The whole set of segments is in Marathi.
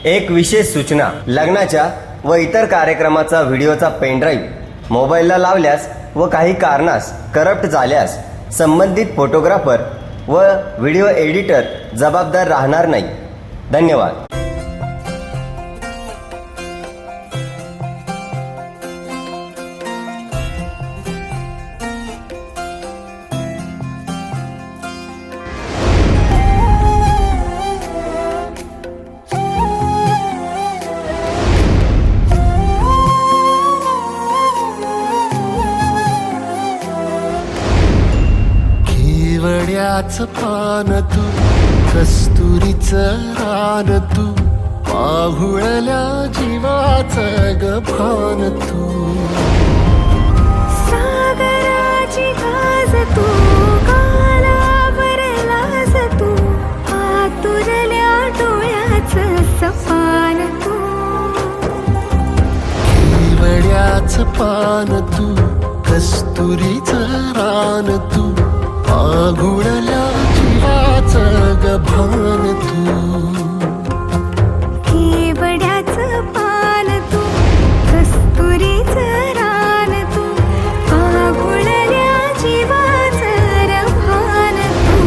एक विशेष सूचना, लग्नाच्या व इतर कार्यक्रमाचा व्हिडिओचा पेनड्राईव्ह मोबाईलला लावल्यास व काही कारणास करप्ट झाल्यास संबंधित फोटोग्राफर व व्हिडिओ एडिटर जबाबदार राहणार नाही. धन्यवाद. केवड्याचं पान तू, कस्तुरीचं रान तू, पाहुळल्या जीवाचं गभान तू. सागराची गाज तू, कालावरलास तू, आतुरल्या डोळ्याचं सपान तू. केवड्याचं पान तू, कस्तुरीचं रान तू, पाहुळल्या जीवाचं गभान तू. केवड्याचं पान तू, कस्तुरीचं रान तू, पाहुळल्या जीवाचं रभान तू.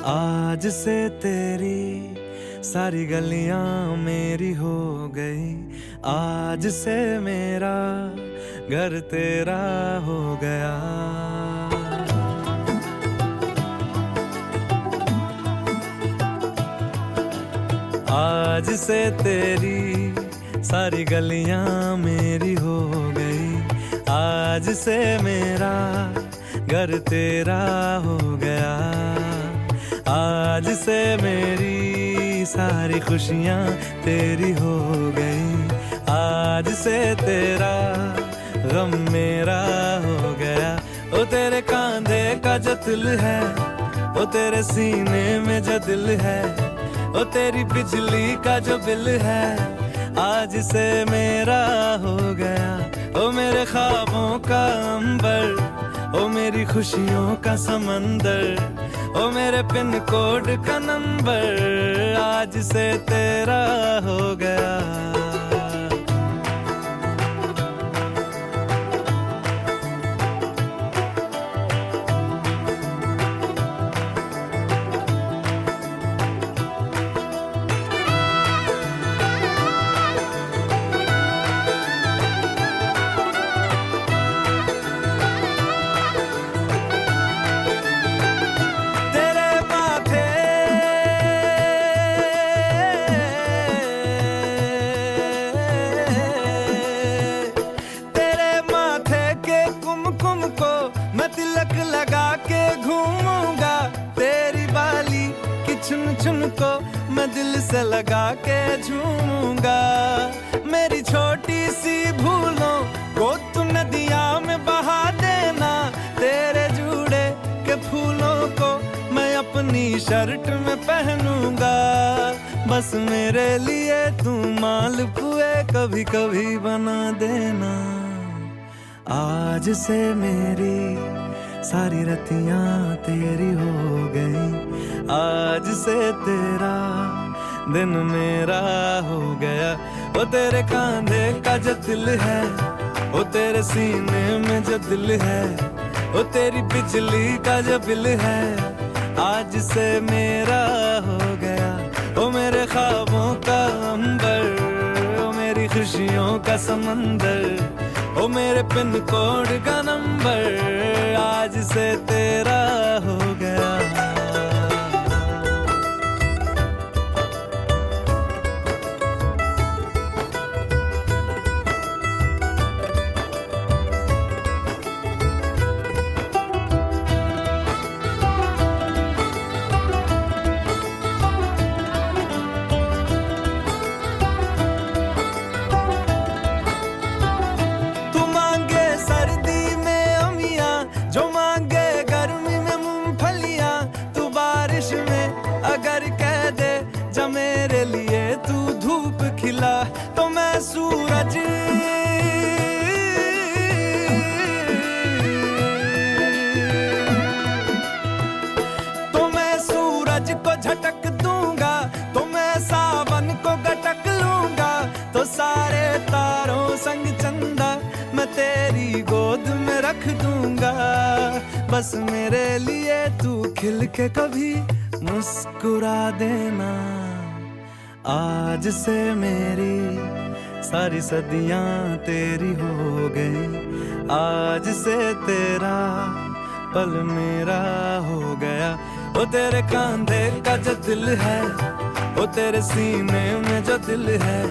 आज से तेरी सारी गलियां मेरी हो गई, आज से मेरा घर तेरा हो गया. आज से तेरी सारी गलियां मेरी हो गई, आज से मेरा घर तेरा हो गया. आज से मेरी सारी खुशियाँ तेरी हो गई, आज से तेरा गम मेरा हो गया. ओ तेरे कांधे का जो दिल है, ओ तेरे सीने में जो दिल है, ओ तेरी बिजली का जो बिल है, आज से मेरा हो गया. ओ मेरे ख्वाबों का अंबर, ओ मेरी खुशियों का समंदर, ओ मेरे पिन कोड का नंबर, आज से तेरा हो गया. मैं दिल से लगा के झूमूंगा. मेरी छोटी सी भूलों को तू नदिया में बहा देना. तेरे जुड़े के फूलों को मैं अपनी शर्ट में पहनूंगा. बस मेरे लिए तू मालपुए कभी कभी बना देना. आज से मेरी सारी रतियां तेरी हो गई, आज से तेरा दिन मेरा हो गया। वो तेरे कांधे का जो दिल है, वो तेरे सीने में जो दिल है, वो तेरी बिजली का जो बिल है, आज से मेरा हो गया। वो मेरे ख्वाबों का अंबर, वो मेरी खुशियों का समंदर, वो मेरे पिन कोड का नंबर, आज से तेरा हो गया। तो मैं सूरज को झटक दूंगा, तो मैं सावन को गटक लूंगा, तो सारे तारों संग चंदा मैं तेरी गोद में रख दूंगा। बस मेरे लिए तू खिल के कभी मुस्कुरा देना। आज से मेरी सारी सदियां तेरी हो गई, आज से तेरा पल मेरा हो गया। वो तेरे कांधे का जो दिल है, वो तेरे सीने में जो दिल है,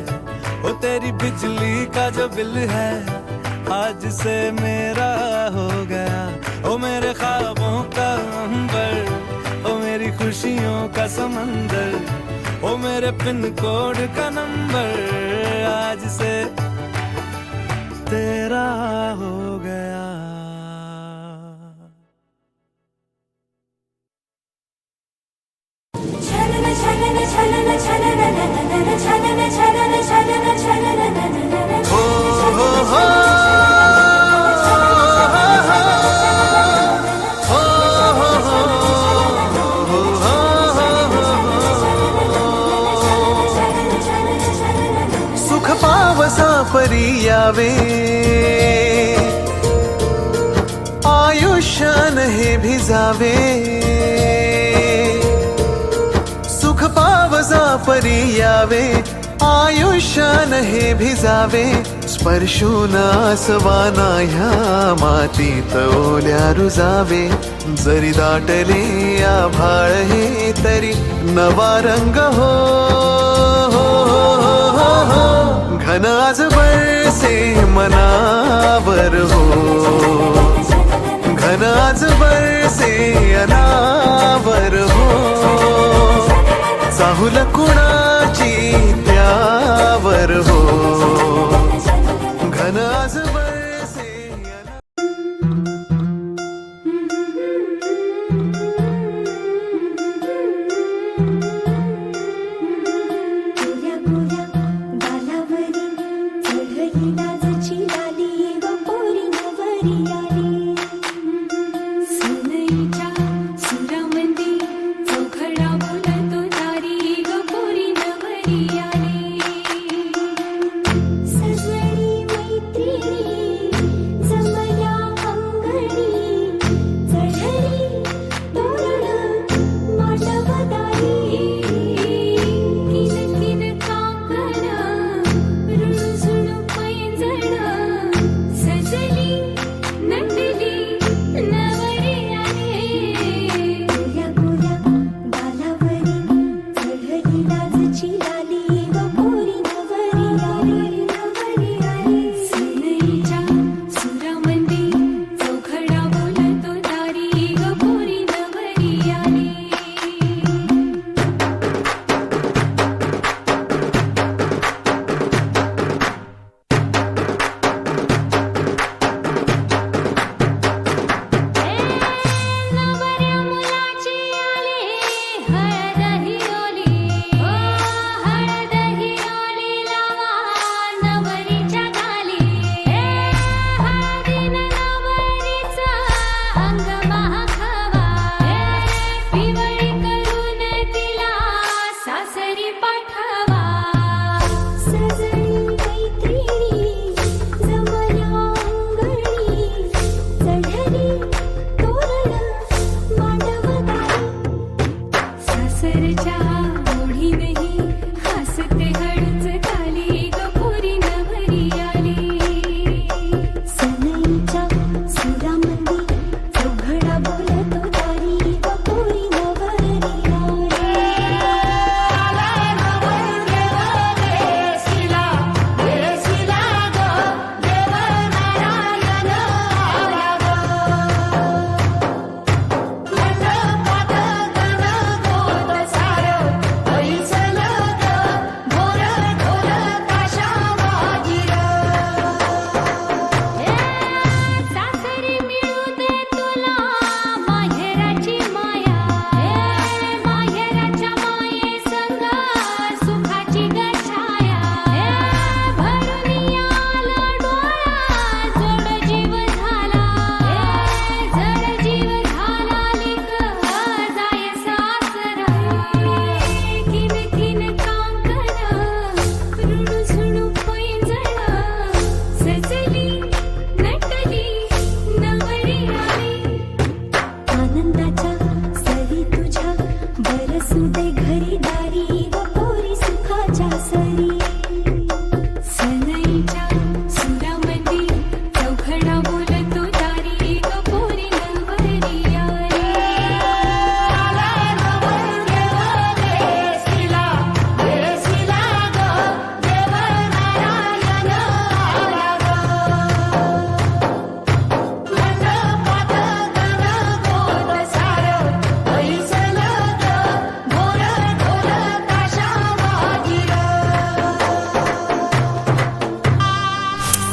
वो तेरी बिजली का जो बिल है, आज से मेरा हो गया। वो मेरे ख्वाबों का अंबर, वो मेरी खुशियों का समंदर, वो मेरे पिन कोड का नंबर, आज से तेरा हो गया। सुख पावसा परी यावे, आयुष्यान हे भिजावे। सुख पावसा परी यावे, आयुष्यान हे भिजावे। स्पर्शून आसवाना ह्या मातीत ओल्या रुजावे। जरी दाटले आभाळ हे तरी नवा रंग हो, घन आज बरसे मनावर हो, घन आज बरसे अनावर हो। चाहुल कुणाची त्यावर हो, घन आज बरसे गोऱ्या गोऱ्या गालावरी चढली लाजची लाली व पोरी नवरी आली। सुनईच्या सुरामंदी चौघडा बोलतो दारी व पोरी वरच्या ओढीनही हसते हळूच खाली ग पोरी नवरी आली. सनईच्या सुरामंदी चौघडा बोलतो दारी ग पोरी नवरी सासरी मिळू दे तुला माहेराची माया. माहेराच्या माये संग सुखाची गछाया. भरून आला डोळा जड जीव झाला. जड जीव झाला लिक जाय सासरा. किन किन कांकण ऋणू झुणू पैंजण सजली नटली नवरी आली. आनंदाच्या सरी तुझ्या बरसू दे घरी दारी व पोरी सुखाच्या सरी. सनईच्या सुरामंदी चौघडा बोलतो दारी ग पोरी नवरी आली.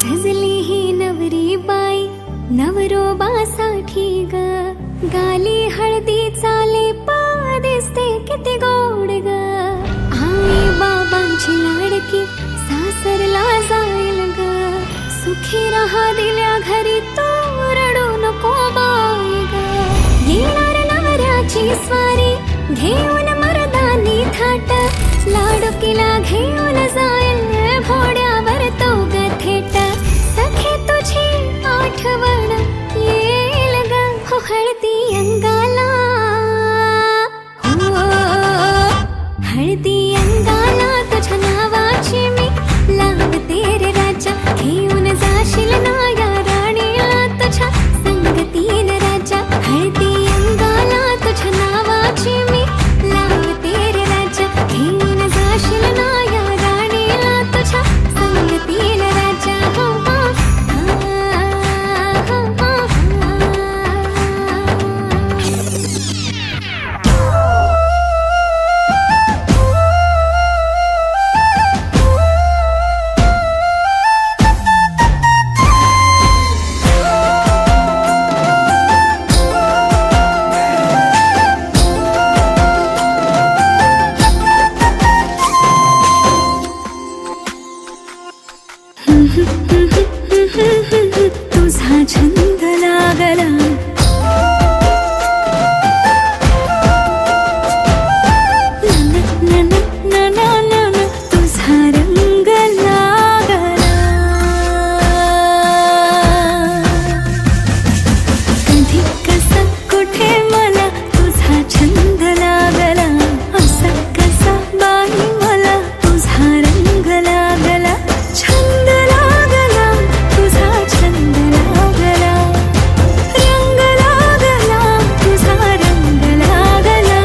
सजली ही नवरी बाई नवरोबासाठी ग. गाली हळदी चाले पा दिसते किती गोड ग. आई बाबांची लाडकी सासरला जाईल ग. सुखी राहा दिल्या घरी तो रडू नको बाई ग. येणार नवऱ्याची स्वारी घेऊन मर्दानी थाट. लाडकीला घेऊन जाईल घोड्यावर तो ग थेट. सखे तुझी आठवण येईल ग हो हळदी अंगाला. हो हळदी अंगाला तुझ्या नावाची मी लावते रे राजा. घेऊन जाशील ना या राणीला तुझ्या संगतीन राजा. हळदी अंगाला तुझ्या नावाची मी लावते रे राजा. घेऊन जाशील ना या राणीला तुझ्या संगतीन राजा. हो हो हो हो तुझा छंद लागला. न न न न न न तुझा रंग लागला. कधी कसा कुठे मला तुझा छंद लागला. असा कसा बाई मला तुझा रंग लागला. छंद लागला तुझा छंद लागला. रंग लागला तुझा रंग लागला.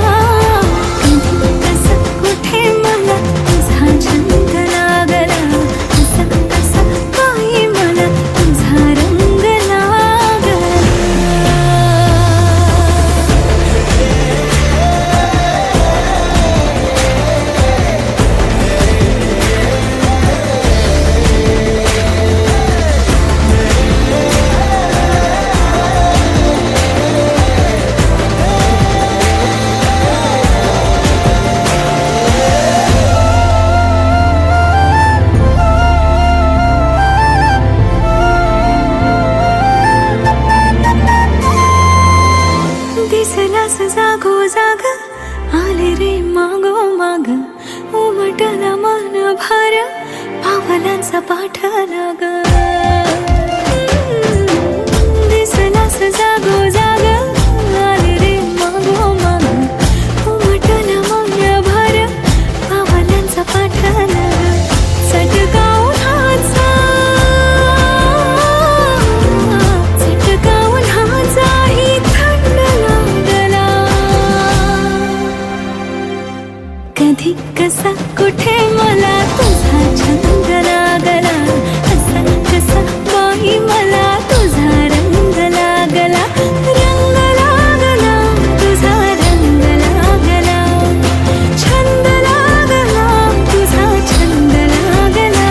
कधी कसा कुठे मला तुझा छंद लागला. असा कसा बाई मला तुझा रंग लागला. दिसलास जागो जाग आले रे मागो माग. उमटला मन भर पावलांचा पाठ लाग. दिसलास जागो जाग आले रे मागो माग. उमटला मन कधी कसा कुठे मला तुझा छंद लागला, कसा कसा बाई मला तुझा रंग लागला, रंग लागला तुझा रंग लागला, छंद लागला तुझा छंद लागला,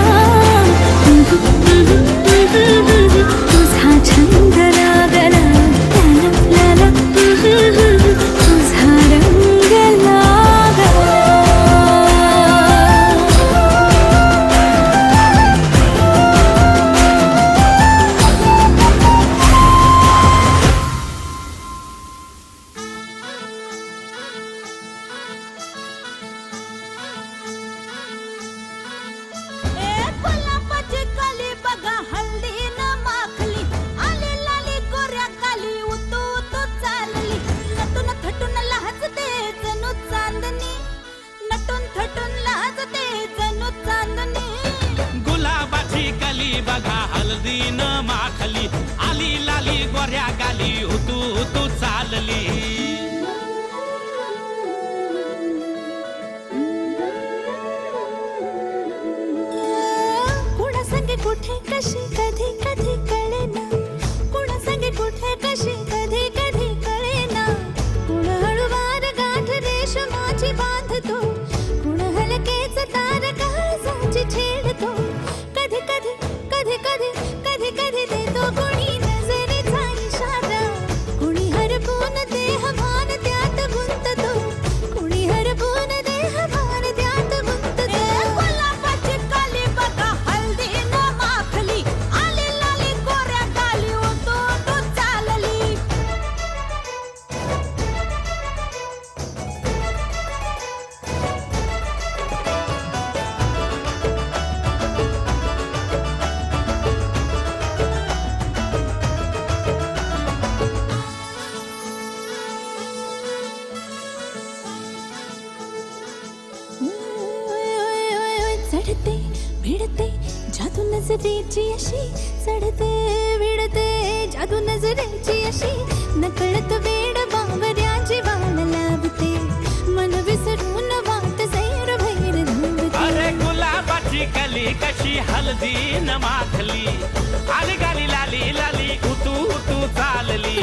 तुझा छंद लागला, ला ला तुझा रंग लागला. गुलाबाची कली बघा हल्ली न माखली, आली लाली गोऱ्या काली उतू उतू चालली, नटून थटून लाजते जणू चांदणी, नटून थटून लाजते जणू चांदणी. गुलाबाची कली बघा हल्दी न माखली, आली लाली गोऱ्या गाली उतू उतू चालली. कुणा संगे कुठे कशी कधी कधी कळेना, कुणा संगे कुठे कशी कधी कधी कळेना, कुण हळूवार गाठ रेशमाची बांधतो, कुण हलकेच तार काळजाची छेडतो, कधी कधी कधी कधी कधी कधी देतो कुणी नजरेचा इशारा, कुणी हरपून देह भान त्यात गुंततो, कुणी हरपून देह भान त्यात गुंततो. गुलाबाची कली बघा हल्दी न माखली, आली लाली गोऱ्या काली उतू उतू चालली. चढते भिडते जादू नजरेची अशी, चढते भिडते जादू नजरेची अशी, नकळत वेड बावऱ्या जीवाला लावते, मन विसरून वाट सैर भैर धावते. अरे गुलाबाची कली कशी हल्दी न माखली, आली गाली लाली लाली उतू उतू चालली.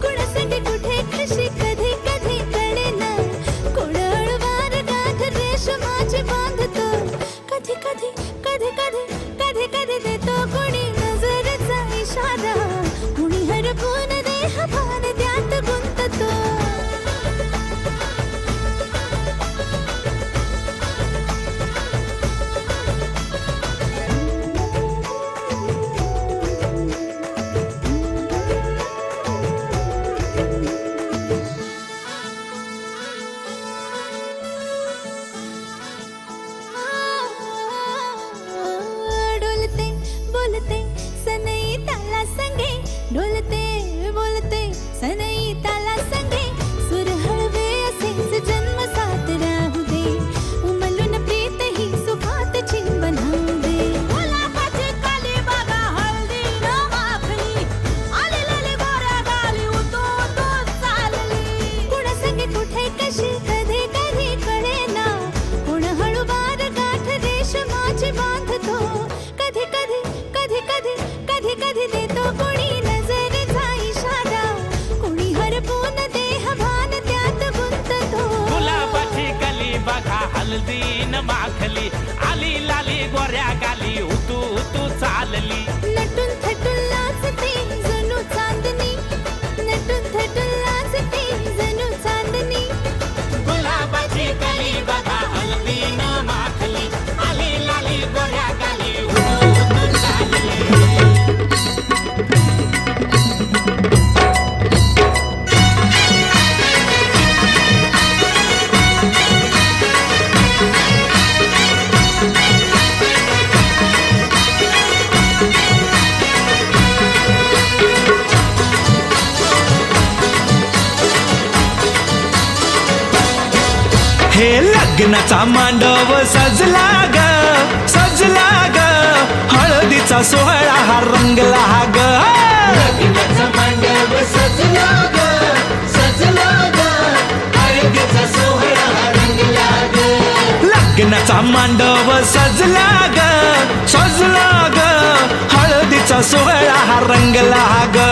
कुणा संगे कुठे कशी कधी कधी कळेना, कुण हळूवार गाठ रेशमाची बांधतो, कधी कधी कधी कधी कधी कधी देतो कुणी नजरेचा इशारा, कुणी हरपून देह भान त्यात गुंततो. डोलते बोलते सनई ताला संगे, डोलते बोलते सनई ताला संगे, सुर हळवे असेच जन्म साथ राहू दे, उमलून प्रीत ही सुखात चिन बनावू दे. गुलाबाची कली बघा हल्दी न माखली, आली लाली गोऱ्या गाली उतू उतू चालली. कुणा संगे कुठे कशी कधी कधी कळेना, कुण हळूवार गाठ रेशमाची बांधतो, कधी कधी कधी कधी कधी कधी देतो कुणी नजरेचा इशारा, कुणी हरपून देह भान त्यात गुंततो. गुलाबाची कली बघा हल्दी न माखली, आली लाली गोऱ्या गाली उतू उतू चालली. नटून थटून लाजते जणू चांदणी, नटून थटून लाजते जणू चांदणी. गुलाबाची कली बघा हल्दी न माखली, आली लाली गोऱ्या गाली उतू उतू चालली. हे लग्नाचा मांडव सजला ग सजला ग, हळदीचा सोहळा हा रंगला ग. लग्नाचा मांडव सजला ग सजला ग, हळदीचा सोहळा हा रंगला ग. लग्नाचा मांडव सजला ग सजला ग हळदीचा सोहळा हा रंगला ग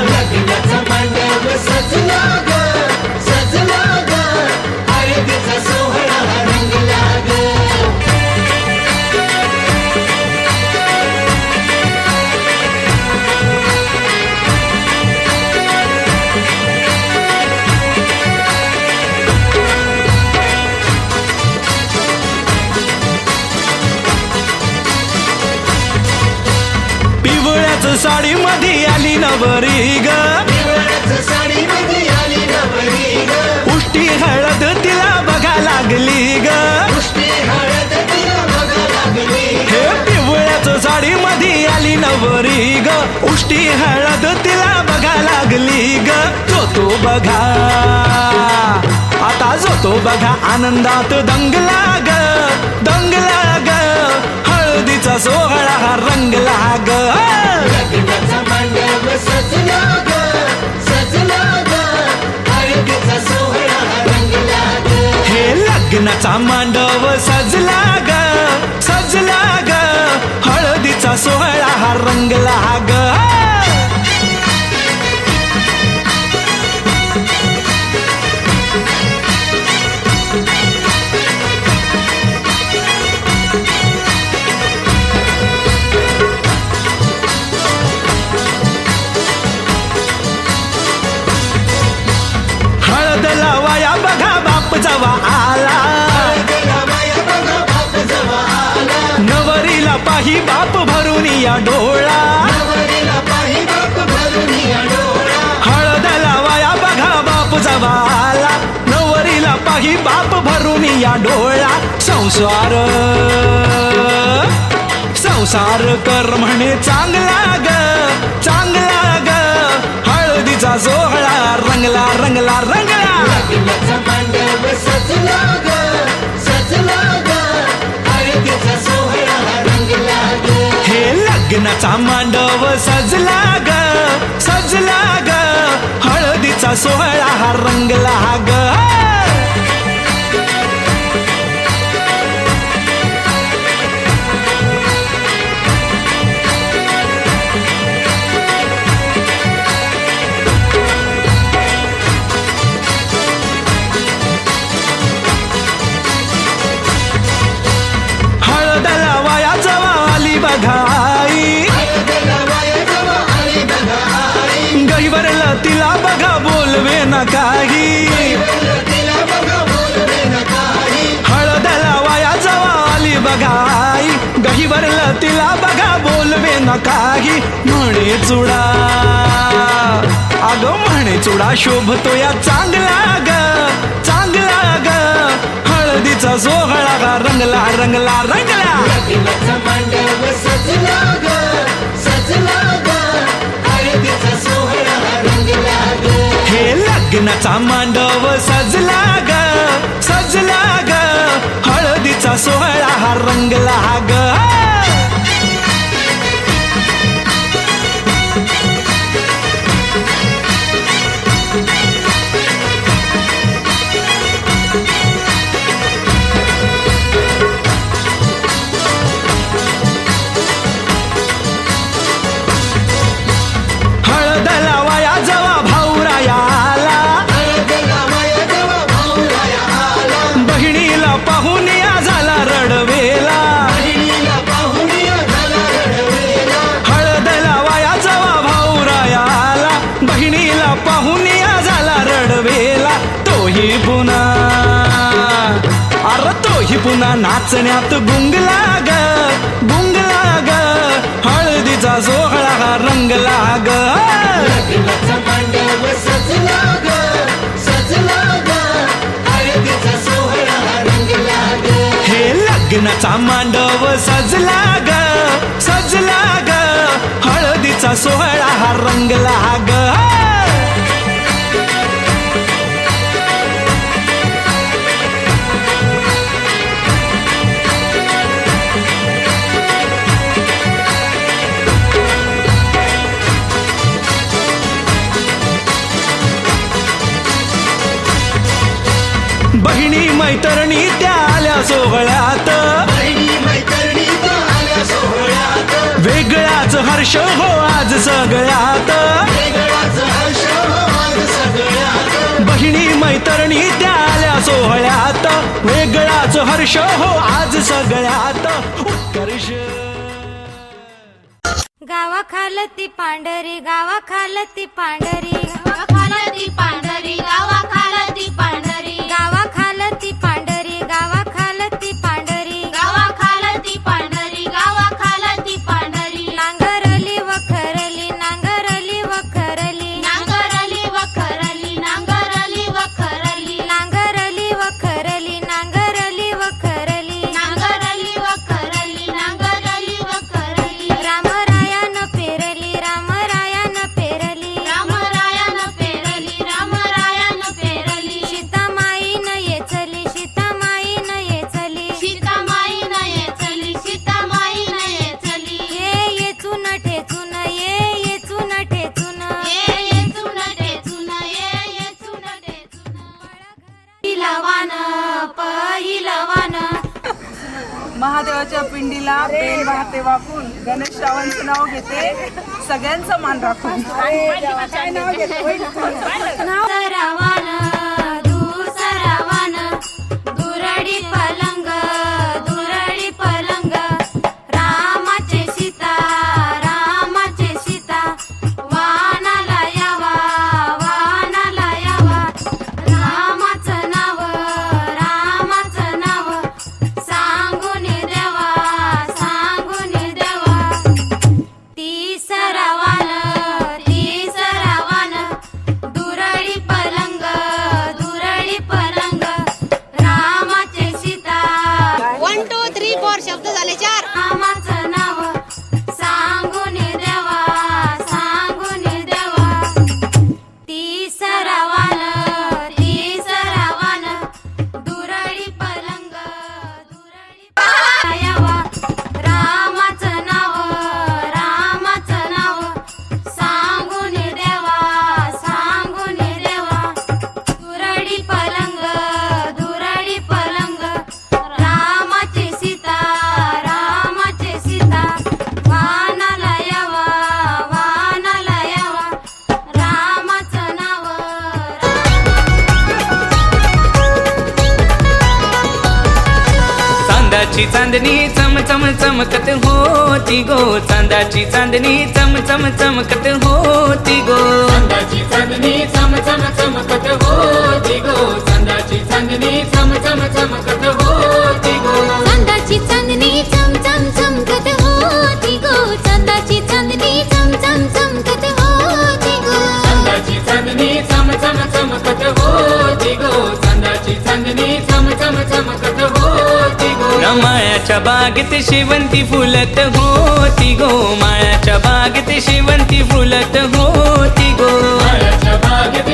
लग्नाचा मांडव सजला ग सजला ग हळदीचा सोहळा रंगला ग साडी मध्ये आली नवरी ग साडी मध्ये आली नवरी ग उष्टी हळद तिला बघा लागली ग पुष्टी हळद तिला बघा लागली हे पिवळ्याच साडी मध्ये आली नवरी ग उष्टी हळद तिला बघा लागली ग जो तो बघा आता जो तो बघा आनंदात दंगला ग दंगला ग हळदीचा सोहळा हा रंगला ग लग्नाचा मांडव सजला ग सजला ग हळदीचा सोहळा रंगला ग हे लग्नाचा मांडव सजला ग सजला ग हळदीचा सोहळा हा रंगला ग हळद लावाया बघा बाप जवा आला नवरीला पाही बाप भरून या डोळा हळद लावाया बघा बाप जवा आला नवरीला पाही बाप भरून या डोळा संसार संसार कर म्हणे चांगला ग चांगला ग हळदीचा सोहळा रंगला रंगला रंगला लग्नाचा मांडव सजला ग सजला ग हळदीचा सोहळा रंगला ग हे लग्नाचा मांडव सजला ग सजला ग हळदीचा सोहळा हा रंगला ग हळद लावाया जवा आली बघाई गहीवरला तिला बघा बोलवे न काही हळद लावाया जवा आली बघाई गहीवरला तिला बघा बोलवे न काही म्हणे चुडा अगं म्हणे चुडा शोभतो या चांगला ग चांगला ग हळदीचा सोहळा गा रंगला रंगला रंगला लग्नाचा मांडव सजला ग सजला ग हळदीचा सोहळा रंगला ग हे लग्नाचा मांडव सजला ग सजला ग हळदीचा सोहळा हा रंगला ग हळद लावाया जवा भाऊराया आला बहिणीला पाहून या झाला रडवेला हळद लावाया जवा भाऊराया आला बहिणीला पाहून या झाला रडवेला तोही पुन्हा अरे तोही पुन्हा नाचण्यात गुंगला ग गुंगला ग हळदीचा सोहळा हा रंगला ग लग्नाचा मांडव सजला ग सजला ग हळदीचा सोहळा रंगला ग हे लग्नाचा मांडव सजला ग सजला ग हळदीचा सोहळा हा रंगला ग बहिणी बहिणी मैत्रिणी त्या आल्या सोहळ्यात, वेगळाच हर्ष हो आज सगळ्यात, बहिणी मैत्रिणी त्या आल्या सोहळ्यात, वेगळाच हर्ष हो आज सगळ्यात उत्कर्ष. गावा खालती पांढरी, गावा खालती पांढरी, गावा खालती पांढरी, गावा खालती पांढरी, गावा खालती पांढरी, गावा खालती पांढरी, गावा खालती पांढरी, गावा खालती पांढरी. नांगरली वखरली, नांगरली वखरली, नांगरली वखरली, नांगरली वखरली, नांगरली वखरली, नांगरली वखरली, नांगरली वखरली, नांगरली वखरली. रामरायानं पेरली, रामरायानं पेरली, रामरायानं पेरली, रामरायानं पेरली. सीतामाईनं येचली, सीतामाईनं येचली, सीतामाईनं येचली, सीतामाईनं येचली. ये येचून ठेचून, ये येचून ठेचून, ये येचून ठेचून, ये येचून ठेचून. पहिलवान महादेवाच्या पिंडीला बेल वाहते वाकून, गणेश श्रावणचं नाव घेते सगळ्यांचं मान राखून. सरावान दुसरावान, दुरडी पलंग, दुरडी पलंग. रामाचे सीता, रामाचे सीता, वानाला यावा, वानाला यावा. रामाचं नाव, रामाचं नाव, सांगून देवा, सांगून देवा. तिसरावान, तिसरावान, दुरडी पलंग, दुरडी पलंग. रामाचे सीता, 1 2 3 4 शब्द झाले 4. रामाचं नाव, सांगून देवा, सांगून देवा. तिसरावान, तिसरावान, दुरडी पलंग, दुरडी यावा. रामाचं नाव, रामाचं नाव, सांगून देवा, सांगून देवा. दुरडी पलंग, दुरडी पलंग. रामाचे सीता, रामाचे सीता, वानाला यावा, वानाला यावा. रामाचं नाव, चांदाची चांदणी चम चम चमकत होती गो, चांदाची चांदणी चम चम चमकत होती गो. चांदाची चांदणी चम चम चमकत होती गो, चांदाची चांदणी चम चम चमकत होती गो. चांदाची चांदणी चमचम चमकत होती गो, चांदाची चांदणी चमचम चमकत होती गो. चांदाची चांदणी चम चम चमकत होती गो, चांदाची चांदणी चम चम चमकत होती गो. न मायाच्या बागेत शेवंती फुलत होती गो, मायाच्या बागेत शेवंती फुलत होती गो. मायाच्या बागेत